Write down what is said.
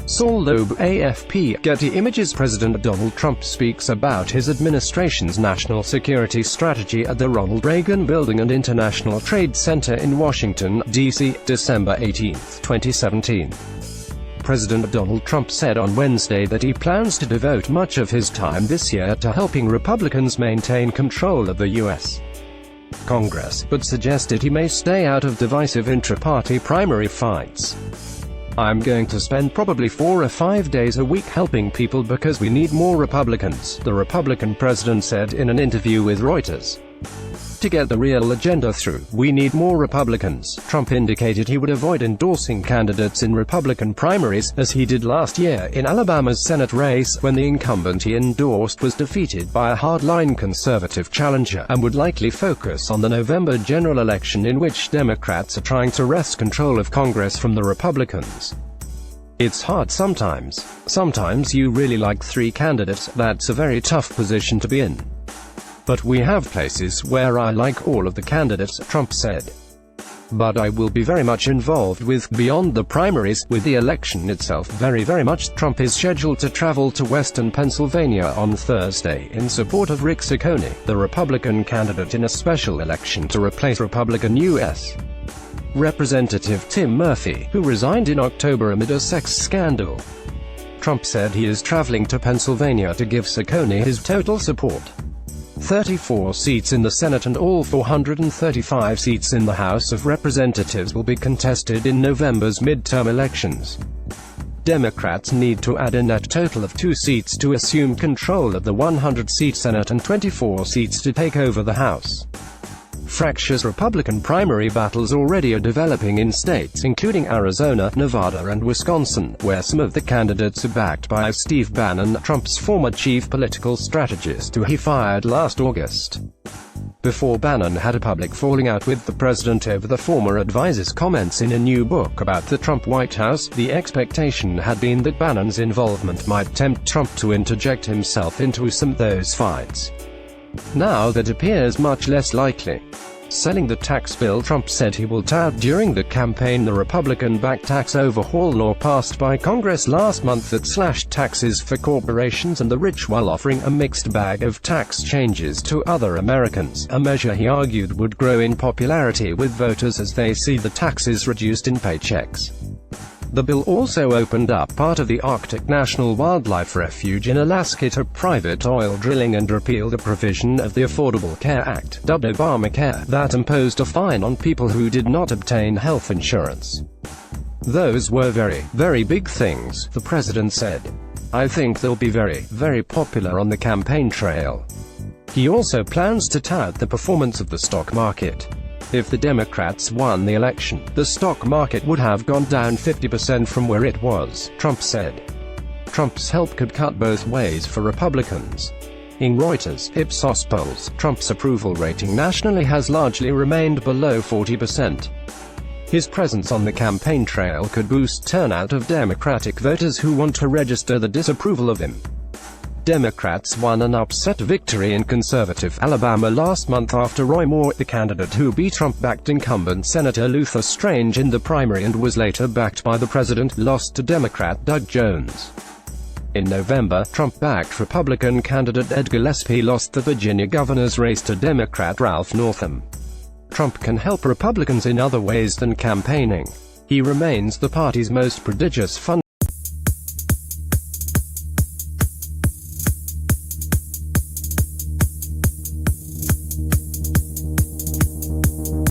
Saul Loeb, AFP. Getty Images. President Donald Trump speaks about his administration's national security strategy at the Ronald Reagan Building and International Trade Center in Washington, D.C., December 18, 2017. President Donald Trump said on Wednesday that he plans to devote much of his time this year to helping Republicans maintain control of the U.S. Congress, but suggested he may stay out of divisive intra-party primary fights. "I'm going to spend probably 4 or 5 days a week helping people because we need more Republicans," the Republican president said in an interview with Reuters. "To get the real agenda through, we need more Republicans." Trump indicated he would avoid endorsing candidates in Republican primaries, as he did last year in Alabama's Senate race, when the incumbent he endorsed was defeated by a hardline conservative challenger, and would likely focus on the November general election in which Democrats are trying to wrest control of Congress from the Republicans. "It's hard sometimes. Sometimes you really like 3 candidates. That's a very tough position to be in. But we have places where I like all of the candidates," Trump said. "But I will be very much involved with, beyond the primaries, with the election itself, very much." Trump is scheduled to travel to western Pennsylvania on Thursday in support of Rick Saccone, the Republican candidate in a special election to replace Republican U.S. Representative Tim Murphy, who resigned in October amid a sex scandal. Trump said he is traveling to Pennsylvania to give Saccone his total support. 34 seats in the Senate and all 435 seats in the House of Representatives will be contested in November's midterm elections. Democrats need to add a net total of 2 seats to assume control of the 100-seat Senate and 24 seats to take over the House. Fractious Republican primary battles already are developing in states including Arizona, Nevada and Wisconsin, where some of the candidates are backed by Steve Bannon, Trump's former chief political strategist who he fired last August. Before Bannon had a public falling out with the president over the former advisor's comments in a new book about the Trump White House, the expectation had been that Bannon's involvement might tempt Trump to interject himself into some of those fights. Now that appears much less likely. Selling the tax bill, Trump said he will tout during the campaign the Republican-backed tax overhaul law passed by Congress last month that slashed taxes for corporations and the rich while offering a mixed bag of tax changes to other Americans, a measure he argued would grow in popularity with voters as they see the taxes reduced in paychecks. The bill also opened up part of the Arctic National Wildlife Refuge in Alaska to private oil drilling and repealed a provision of the Affordable Care Act, dubbed Obamacare, that imposed a fine on people who did not obtain health insurance. "Those were very big things," the president said. "I think they'll be very popular on the campaign trail." He also plans to tout the performance of the stock market. If the Democrats won the election, the stock market would have gone down 50% from where it was, Trump said. Trump's help could cut both ways for Republicans. In Reuters Ipsos polls, Trump's approval rating nationally has largely remained below 40%. His presence on the campaign trail could boost turnout of Democratic voters who want to register the disapproval of him. Democrats won an upset victory in conservative Alabama last month after Roy Moore, the candidate who beat Trump-backed incumbent Senator Luther Strange in the primary and was later backed by the president, lost to Democrat Doug Jones. In November, Trump-backed Republican candidate Ed Gillespie lost the Virginia governor's race to Democrat Ralph Northam. Trump can help Republicans in other ways than campaigning. He remains the party's most prodigious